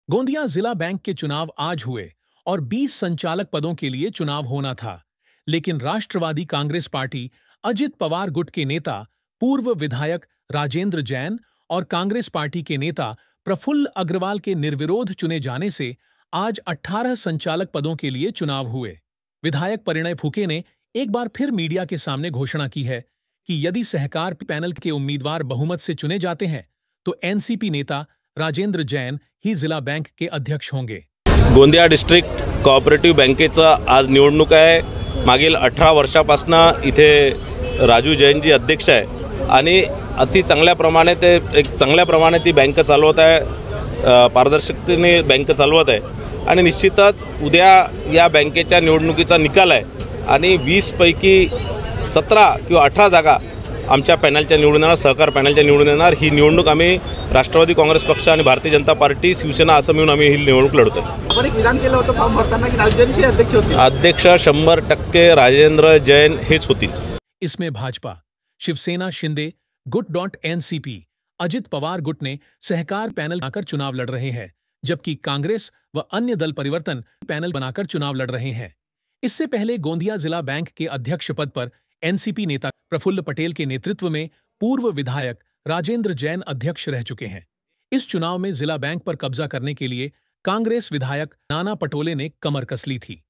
गोंदिया जिला बैंक के चुनाव आज हुए और 20 संचालक पदों के लिए चुनाव होना था, लेकिन राष्ट्रवादी कांग्रेस पार्टी अजित पवार गुट के नेता पूर्व विधायक राजेंद्र जैन और कांग्रेस पार्टी के नेता प्रफुल्ल अग्रवाल के निर्विरोध चुने जाने से आज 18 संचालक पदों के लिए चुनाव हुए। विधायक परिणय फुके ने एक बार फिर मीडिया के सामने घोषणा की है कि यदि सहकार पैनल के उम्मीदवार बहुमत से चुने जाते हैं तो एनसीपी नेता राजेंद्र जैन ही जिला बैंक के अध्यक्ष होंगे। गोंदिया डिस्ट्रिक्ट कोऑपरेटिव्ह बँकेचा आज निवडणूक आहे। मागील 18 वर्षापासून इथे राजू जैन जी अध्यक्ष आहे आणि अति चांगल्या प्रमाणे ती बँक चालवत आहे, पारदर्शकतेने बँक चालवत आहे आणि निश्चितच उद्या या बँकेच्या निवडणुकीचा निकाल आहे आणि 20 पैकी 17 किंवा 18 जागा आमच्या पॅनलच्या निवडून येणार, सहकार पॅनलच्या निवडून येणार। ही निवडणूक आम्ही राष्ट्रवादी काँग्रेस पक्ष आणि भारतीय जनता पार्टी, शिवसेना असं मिळून आम्ही ही निवडणूक लढतोय। आपण एक विधान केलं होतं फॉर्म भरताना की राजेंद्र जैन अध्यक्ष होते। अध्यक्ष 100% राजेंद्र जैन हेच होतील। इसमें भाजपा, शिवसेना शिंदे गुट एनसीपी, अजित पवार गुट ने सहकार पैनल बनाकर चुनाव लड़ रहे हैं, जबकि कांग्रेस व अन्य दल परिवर्तन पैनल बनाकर चुनाव लड़ रहे हैं। इससे पहले गोंदिया जिला बैंक के अध्यक्ष पद पर एनसीपी नेता प्रफुल्ल पटेल के नेतृत्व में पूर्व विधायक राजेंद्र जैन अध्यक्ष रह चुके हैं। इस चुनाव में जिला बैंक पर कब्जा करने के लिए कांग्रेस विधायक नाना पटोले ने कमर कस ली थी।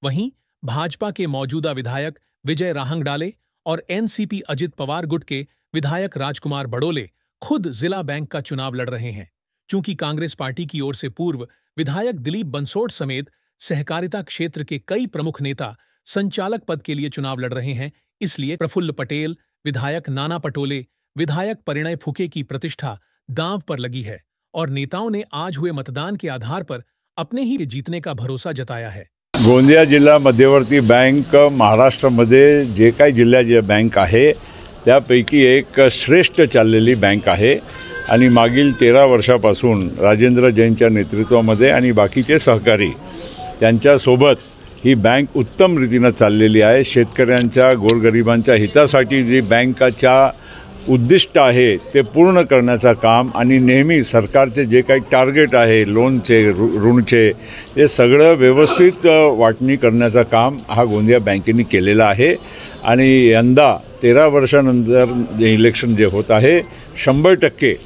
वहीं भाजपा के मौजूदा विधायक विजय राहंगडाले और एनसीपी अजित पवार गुट के विधायक राजकुमार बड़ोले खुद जिला बैंक का चुनाव लड़ रहे हैं। चूंकि कांग्रेस पार्टी की ओर से पूर्व विधायक दिलीप बंसोड़ समेत सहकारिता क्षेत्र के कई प्रमुख नेता संचालक पद के लिए चुनाव लड़ रहे हैं, इसलिए प्रफुल्ल पटेल, विधायक नाना पटोले, विधायक परिणय फुके की प्रतिष्ठा दांव पर लगी है और नेताओं ने आज हुए मतदान के आधार पर अपने ही जीतने का भरोसा जताया है। गोंदिया जिल्हा मध्यवर्ती बँक महाराष्ट्रामध्ये जे काही जिल्हा बँक आहे त्यापैकी एक श्रेष्ठ चाललेली बँक आहे आणि मागील 13 वर्षापासून राजेंद्र जैनच्या नेतृत्वामध्ये आणि बाकीचे सहकारी त्यांच्यासोबत ही बँक उत्तम रीतीने चाललेली आहे। शेतकऱ्यांच्या, गोरगरिबांच्या हितासाठी जी बँकेच्या उद्दिष्ट आहे ते पूर्ण करण्याचं काम आणि नेहमी सरकारचे जे काही टार्गेट आहे लोनचे, ऋणचे, ते सगळं व्यवस्थित वाटणी करण्याचं काम हा गोंदिया बँकेने केलेलं आहे आणि यंदा 13 वर्षानंतर इलेक्शन जे होत आहे 100%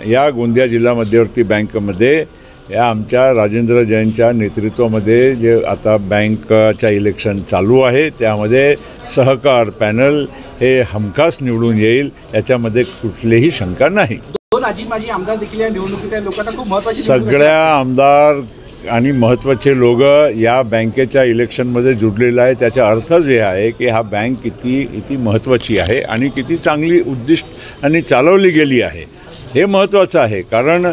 या गोंदिया जिल्हा मध्यवर्ती बँकेमध्ये या आमच्या राजेंद्र जैनच्या नेतृत्वामध्ये जे आता बँकच्या इलेक्शन चालू आहे त्यामध्ये सहकार पॅनल हे हमखास निवडून येईल, याच्यामध्ये कुठलीही शंका नाही। दोन आजी आमदार देखील या निवडणुकीच्या लोकांना खूप महत्त्वाची सगळ्या आमदार आणि महत्त्वाचे लोक या बँकेच्या इलेक्शनमध्ये जुडलेले आहे। त्याचा अर्थ जे आहे की हा बँक किती महत्त्वाची आहे आणि किती चांगली उद्दिष्ट आणि चालवली गेली आहे हे महत्त्वाचं आहे। कारण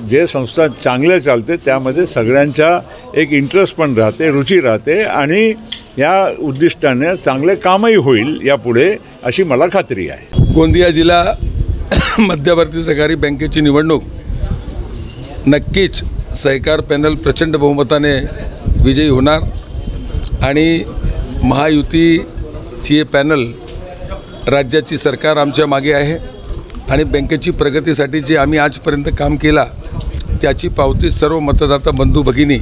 जे संस्था चांगले चालते त्यामध्ये सगळ्यांचा एक इंटरेस्ट पण राहते, रुची राहते आणि या उद्दिष्टाने चांगले कामही होईल यापुढे अशी मला खात्री आहे। गोंदिया जिल्हा मध्यवर्ती सहकारी बँकेची निवडणूक नक्कीच सहकार पॅनल प्रचंड बहुमताने विजयी होणार आणि महायुतीची पॅनल राज्याची सरकार आमच्या मागे आहे आणि बँकेची प्रगतीसाठी जे आम्ही आजपर्यंत काम केला त्याची पावती सर्व मतदाता बंधू भगिनी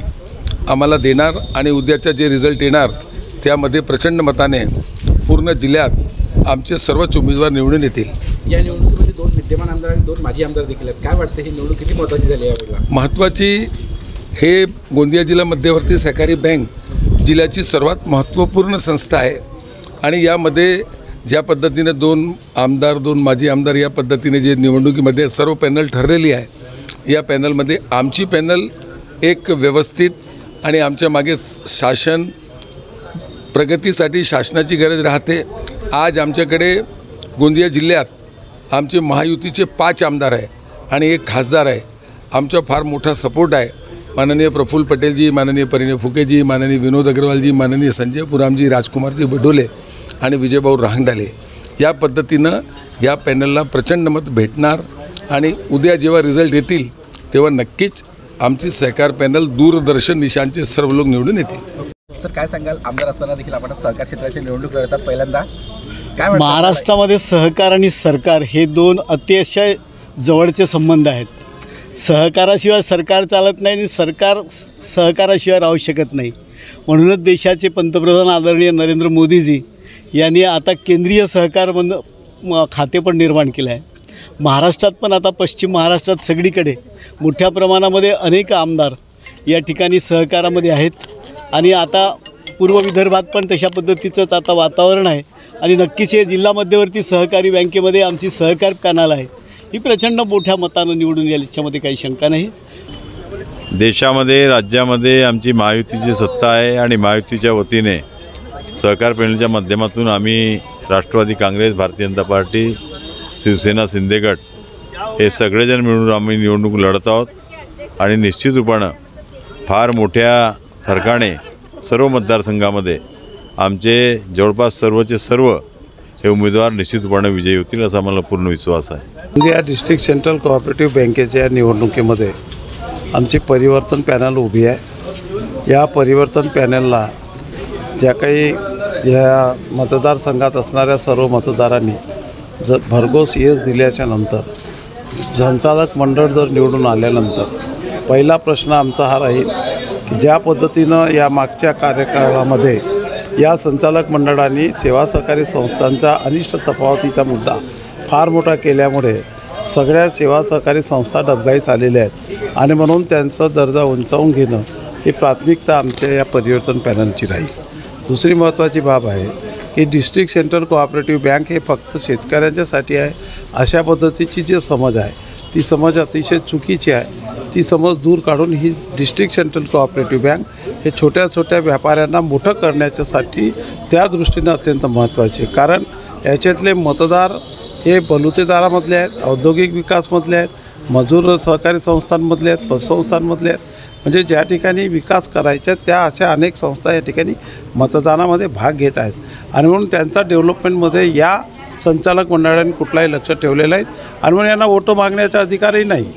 आम्हाला देणार आणि उद्याचा जे रिझल्ट येणार त्यामध्ये प्रचंड मताने पूर्ण जिल्ह्यात आमचे सर्वच उमेदवार निवडून येतील। या निवडणुकीमध्ये 2 विद्यमान आमदार आणि 2 माजी आमदार देखील आहेत। काय वाटतं ही निवडणूक किती महत्त्वाची झाली यावेळेला? महत्त्वाची, हे गोंदिया जिल्हा मध्यवर्ती सहकारी बँक जिल्ह्याची सर्वात महत्त्वपूर्ण संस्था आहे आणि यामध्ये ज्या पद्धतीने 2 आमदार 2 माजी आमदार या पद्धतीने जे निवडणुकीमध्ये सर्व पॅनल ठरलेली आहे, या पॅनलमध्ये आमची पॅनल एक व्यवस्थित आणि आमच्या मागे शासन प्रगतीसाठी शासनाची गरज राहते। आज आमच्याकडे गोंदिया जिल्ह्यात आमचे महायुतीचे 5 आमदार आहे आणि 1 खासदार आहे। आमचा फार मोठा सपोर्ट आहे। माननीय प्रफुल्ल पटेलजी, माननीय परिणय फुकेजी, माननीय विनोद अग्रवालजी, माननीय संजय पुरामजी, राजकुमारजी बडोले आणि विजयभाऊ राहंगडाले या पद्धतीनं या पॅनलला प्रचंड मत भेटणार आणि उद्या जेव्हा रिझल्ट येतील तेव्हा नक्कीच आमची सहकार पॅनल दूरदर्शन निशांचे सर्व लोक निवडून येतील। सर काय सांगाल, आमदार असताना देखील आपण सहकार क्षेत्राची निवडणूक लढतात पहिल्यांदा, काय महाराष्ट्रामध्ये सहकार आणि सरकार हे 2 अतिशय जवळचे संबंध आहेत। सहकाराशिवाय सरकार चालत नाही आणि सरकार सहकाराशिवाय राहू शकत नाही. म्हणूनच देशाचे पंतप्रधान आदरणीय नरेंद्र मोदीजी यांनी आता केंद्रीय सहकार खाते पण निर्माण केलं आहे. महाराष्ट्रात पण आता पश्चिम महाराष्ट्रात सगळीकडे मोठ्या प्रमाणामध्ये अनेक आमदार या ठिकाणी सहकारामध्ये आहेत आणि आता पूर्व विदर्भात पण तशा पद्धतीचंच आता वातावरण आहे. आणि नक्कीच हे जिल्हा मध्यवर्ती सहकारी बँकेमध्ये आमची सहकार पॅनल आहे ही प्रचंड मोठ्या मतानं निवडून येईल याच्यामध्ये काही शंका नाही. देशामध्ये राज्यामध्ये आमची महायुतीची सत्ता आहे आणि महायुतीच्या वतीने सहकार पॅनलच्या माध्यमातून आम्ही राष्ट्रवादी काँग्रेस, भारतीय जनता पार्टी, शिवसेना, शिंदे गट हे सगळेजण मिळून आम्ही निवडणूक लढत आहोत आणि निश्चित रूपानं फार मोठ्या फरकाने सर्व मतदारसंघामध्ये आमचे जवळपास सर्वचे सर्व हे उमेदवार निश्चित रूपाने विजयी होतील असा मला पूर्ण विश्वास आहे. या डिस्ट्रिक्ट सेंट्रल कोऑपरेटिव्ह बँकेच्या निवडणुकीमध्ये आमची परिवर्तन पॅनल उभी आहे. या परिवर्तन पॅनलला ज्या काही या मतदारसंघात असणाऱ्या सर्व मतदारांनी भरघोस यश दिल्याच्या नंतर संचालक मंडळ जर निवडून आल्यानंतर पहिला प्रश्न आमचा हा राहील की ज्या पद्धतीनं या मागच्या कार्यकाळामध्ये या संचालक मंडळांनी सेवा सहकारी संस्थांचा अनिष्ट तफावतीचा मुद्दा फार मोठा केल्यामुळे सगळ्या सेवा सहकारी संस्था डबघाईस आलेल्या आहेत आणि म्हणून त्यांचा दर्जा उंचावून घेणं ही प्राथमिकता आमच्या या परिवर्तन पॅनलची राहील. दुसरी महत्त्वाची बाब आहे की डिस्ट्रिक्ट सेंट्रल कोऑपरेटिव्ह बँक हे फक्त शेतकऱ्यांच्यासाठी आहे अशा पद्धतीची जी समज आहे ती समज अतिशय चुकीची आहे. ती समज दूर काढून ही डिस्ट्रिक्ट सेंट्रल कोऑपरेटिव्ह बँक हे छोट्या छोट्या व्यापाऱ्यांना मोठं करण्याच्यासाठी त्या दृष्टीनं अत्यंत महत्त्वाचे. कारण याच्यातले मतदार हे बलुतेदारामधले आहेत, औद्योगिक विकासमधले आहेत, मजूर सहकारी संस्थांमधले आहेत, पतसंस्थांमधले आहेत. म्हणजे ज्या ठिकाणी विकास करायच्या त्या अशा अनेक संस्था या ठिकाणी मतदानामध्ये भाग घेत आहेत आणि म्हणून त्यांचा डेव्हलपमेंटमध्ये या संचालक मंडळांनी कुठलाही लक्ष ठेवलेलं आहे आणि म्हणून यांना वोटं मागण्याचा अधिकारही नाही.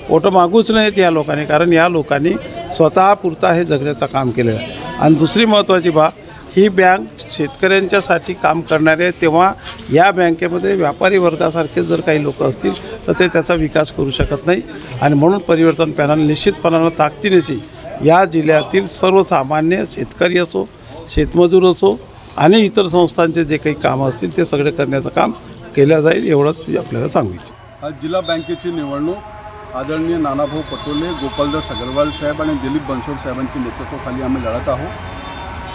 वोटं मागूच नाहीत या लोकांनी, कारण या लोकांनी स्वतःपुरता हे जगण्याचं काम केलेलं आहे. आणि दुसरी महत्त्वाची बाब, ही बँक शेतकऱ्यांच्यासाठी काम करणारे आहे, तेव्हा या बँकेमध्ये व्यापारी वर्गासारखे जर काही लोक असतील तर ते त्याचा विकास करू शकत नाही. आणि म्हणून परिवर्तन पॅनल निश्चितपणानं ताकदीनेची या जिल्ह्यातील सर्वसामान्य शेतकरी असो, शेतमजूर असो आणि इतर संस्थांचे जे काही कामं असतील ते सगळे करण्याचं काम केलं जाईल एवढंच आपल्याला सांगू इच्छितो. आज जिल्हा बँकेची निवडणूक आदरणीय नानाभाऊ पटोले, गोपालदास अग्रवाल साहेब आणि दिलीप बनसोड साहेबांच्या नेतृत्वाखाली आम्ही लढत आहोत.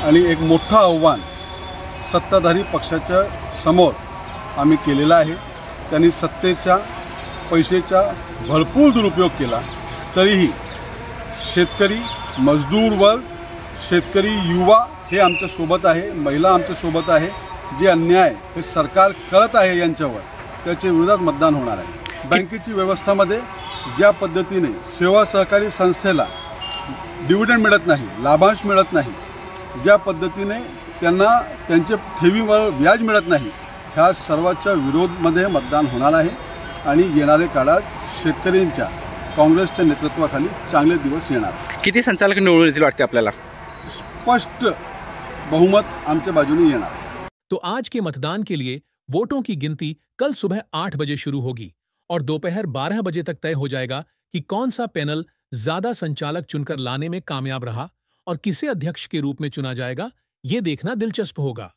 आणि एक मोठं आव्हान सत्ताधारी पक्षाच्या समोर आम्ही केलेलं आहे. त्यांनी सत्तेच्या पैशाचा भरपूर दुरुपयोग केला तरीही शेतकरी, मजदूर वर्ग, शेतकरी, युवा हे आमच्यासोबत आहे, महिला आमच्यासोबत आहे. जे अन्याय हे सरकार करत आहे यांच्यावर त्याच्या विरोधात मतदान होणार आहे. बँकेची व्यवस्थामध्ये ज्या पद्धतीने सेवा सहकारी संस्थेला डिव्हिडंड मिळत नाही, लाभांश मिळत नाही, ज्या पद्धतीने त्यांना त्यांचे ठेवीवर व्याज मिळत नाही, ह्या सर्वाच्या विरोधामध्ये मतदान होणार आहे. आणि येणाऱ्या काळात शेतकऱ्यांच्या काँग्रेसच्या नेतृत्वाखाली चांगले दिवस येणार. किती संचालक निवडून येतील वाटते आपल्याला? स्पष्ट बहुमत आमच्या बाजूने येणार. तो आज के मतदान के लिए वोटों की गिनती कल सुबह 8 बजे शुरू होगी और दोपहर 12 बजे तक तय हो जाएगा कि कौन सा पैनल ज्यादा संचालक चुनकर लाने में कामयाब रहा और किसे अध्यक्ष के रूप में चुना जाएगा, ये देखना दिलचस्प होगा.